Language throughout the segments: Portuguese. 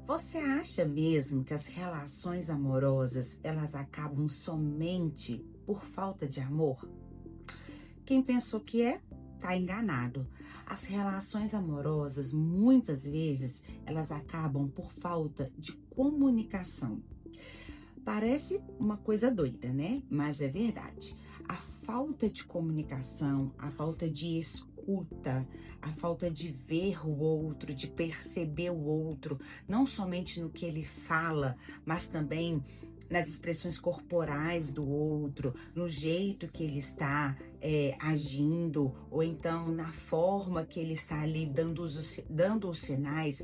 Você acha mesmo que as relações amorosas, elas acabam somente por falta de amor? Quem pensou que tá enganado. As relações amorosas, muitas vezes, elas acabam por falta de comunicação. Parece uma coisa doida, né? Mas é verdade. A falta de comunicação, a falta de escuta, a falta de ver o outro, de perceber o outro, não somente no que ele fala, mas também nas expressões corporais do outro, no jeito que ele está agindo, ou então na forma que ele está ali dando os sinais,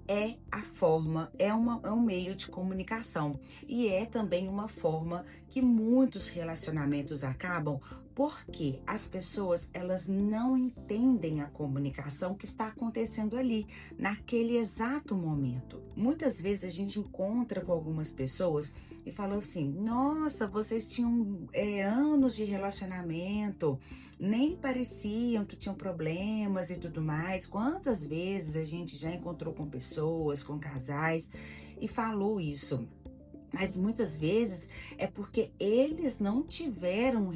é a forma, é um meio de comunicação e é também uma forma que muitos relacionamentos acabam porque as pessoas elas não entendem a comunicação que está acontecendo ali naquele exato momento. Muitas vezes a gente encontra com algumas pessoas e fala assim: nossa, vocês tinham anos de relacionamento, nem pareciam que tinham problemas e tudo mais. Quantas vezes a gente já encontrou com pessoas, com casais e falou isso? Mas muitas vezes é porque eles não tiveram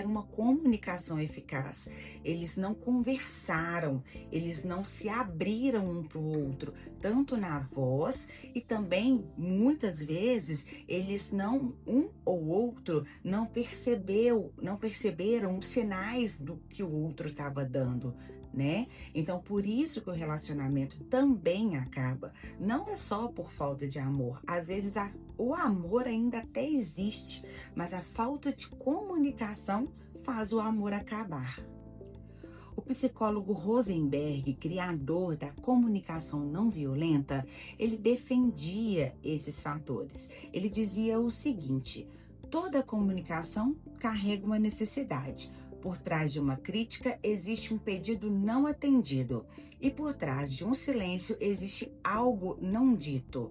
uma comunicação eficaz, eles não conversaram, eles não se abriram um para o outro, tanto na voz e também muitas vezes eles um ou outro não perceberam os sinais do que o outro estava dando, né? Então por isso que o relacionamento também acaba. Não é só por falta de amor. Às vezes o amor ainda até existe, mas a falta de comunicação faz o amor acabar. O psicólogo Rosenberg, criador da comunicação não violenta, ele defendia esses fatores. Ele dizia o seguinte: toda comunicação carrega uma necessidade. Por trás de uma crítica existe um pedido não atendido e por trás de um silêncio existe algo não dito.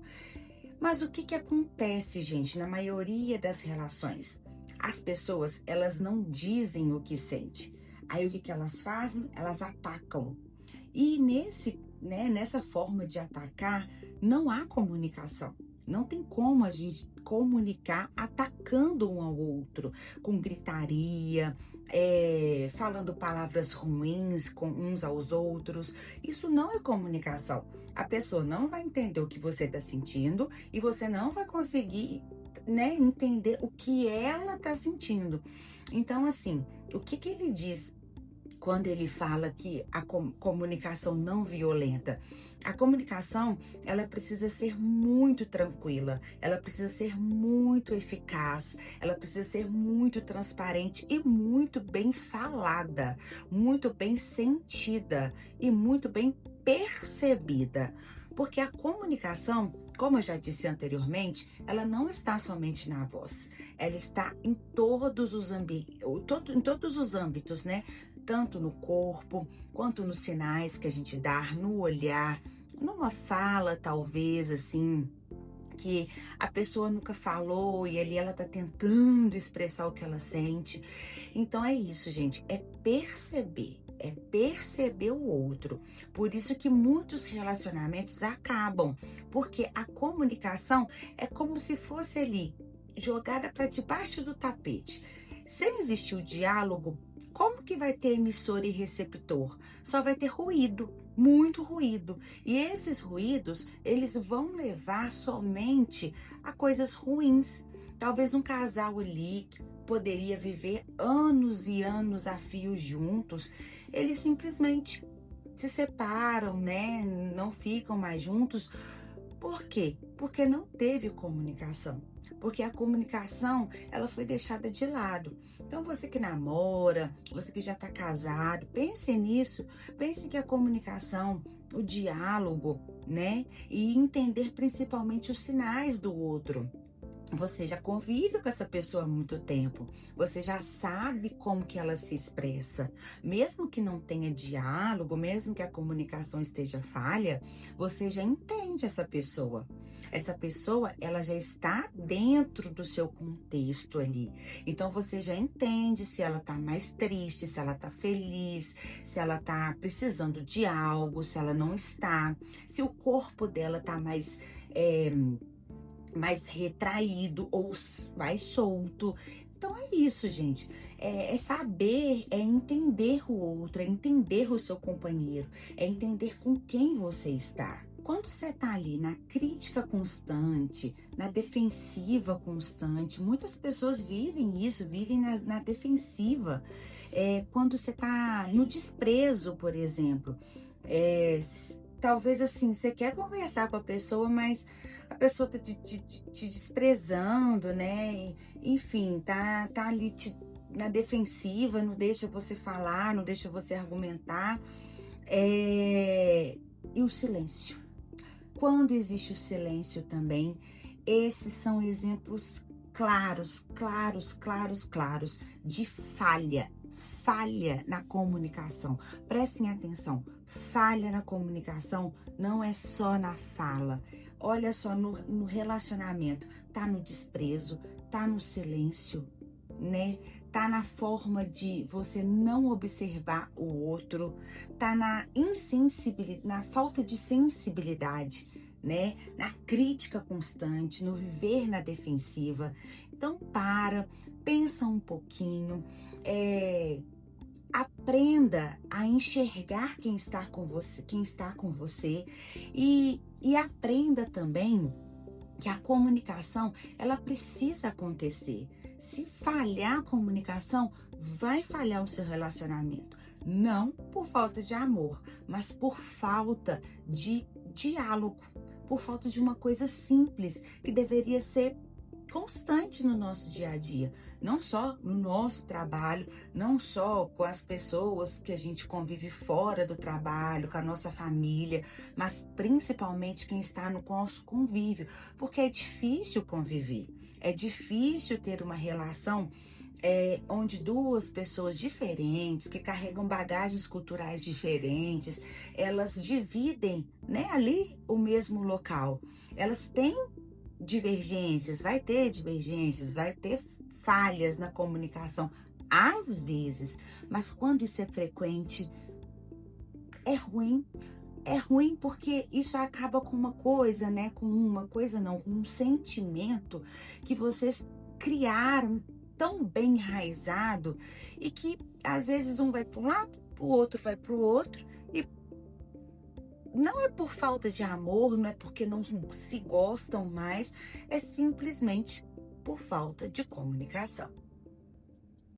Mas o que acontece, gente, na maioria das relações? As pessoas, elas não dizem o que sentem. Aí o que elas fazem? Elas atacam. E nessa forma de atacar, não há comunicação. Não tem como a gente comunicar atacando um ao outro, com gritaria, falando palavras ruins com uns aos outros. Isso não é comunicação. A pessoa não vai entender o que você está sentindo e você não vai conseguir, entender o que ela está sentindo. Então, assim, o que ele diz quando ele fala que a comunicação não violenta? A comunicação, ela precisa ser muito tranquila, ela precisa ser muito eficaz, ela precisa ser muito transparente e muito bem falada, muito bem sentida e muito bem percebida. Porque a comunicação, como eu já disse anteriormente, ela não está somente na voz, ela está em todos os âmbitos, né? Tanto no corpo, quanto nos sinais que a gente dá, no olhar, numa fala, talvez, assim, que a pessoa nunca falou e ali ela tá tentando expressar o que ela sente. Então é isso, gente, é perceber o outro. Por isso que muitos relacionamentos acabam, porque a comunicação é como se fosse ali, jogada para debaixo do tapete. Sem existir o diálogo, como que vai ter emissor e receptor? Só vai ter ruído, muito ruído. E esses ruídos, eles vão levar somente a coisas ruins. Talvez um casal ali que poderia viver anos e anos a fio juntos, eles simplesmente se separam, né? Não ficam mais juntos. Por quê? Porque não teve comunicação. Porque a comunicação, ela foi deixada de lado. Então, você que namora, você que já está casado, pense nisso. Pense que a comunicação, o diálogo, né? E entender principalmente os sinais do outro. Você já convive com essa pessoa há muito tempo, você já sabe como que ela se expressa. Mesmo que não tenha diálogo, mesmo que a comunicação esteja falha, você já entende essa pessoa. Essa pessoa, ela já está dentro do seu contexto ali. Então você já entende se ela tá mais triste, se ela tá feliz, se ela tá precisando de algo, se ela não está, se o corpo dela tá mais retraído ou mais solto. Então é isso, gente. É saber, é entender o outro, é entender o seu companheiro, é entender com quem você está. Quando você está ali na crítica constante, na defensiva constante, muitas pessoas vivem isso, vivem na defensiva. Quando você está no desprezo, por exemplo, talvez assim, você quer conversar com a pessoa, mas a pessoa tá te desprezando, né? Enfim, tá ali na defensiva, não deixa você falar, não deixa você argumentar. E o silêncio. Quando existe o silêncio também, esses são exemplos claros, claros, claros, claros de falha na comunicação. Prestem atenção, falha na comunicação não é só na fala. Olha só, no relacionamento, tá no desprezo, tá no silêncio, né? Tá na forma de você não observar o outro, tá na insensibilidade, na falta de sensibilidade, né? Na crítica constante, no viver na defensiva. Então pensa um pouquinho, aprenda a enxergar quem está com você e aprenda também que a comunicação, ela precisa acontecer. Se falhar a comunicação, vai falhar o seu relacionamento. Não por falta de amor, mas por falta de diálogo, por falta de uma coisa simples que deveria ser constante no nosso dia a dia, não só no nosso trabalho, não só com as pessoas que a gente convive fora do trabalho, com a nossa família, mas principalmente quem está no nosso convívio, porque é difícil conviver, é difícil ter uma relação onde duas pessoas diferentes, que carregam bagagens culturais diferentes, elas dividem, né, ali o mesmo local. Elas têm divergências, vai ter falhas na comunicação, às vezes, mas quando isso é frequente, é ruim. É ruim porque isso acaba com uma coisa, né? Com um sentimento que vocês criaram tão bem enraizado e que às vezes um vai para um lado, o outro vai para o outro e não é por falta de amor, não é porque não se gostam mais, é simplesmente por falta de comunicação.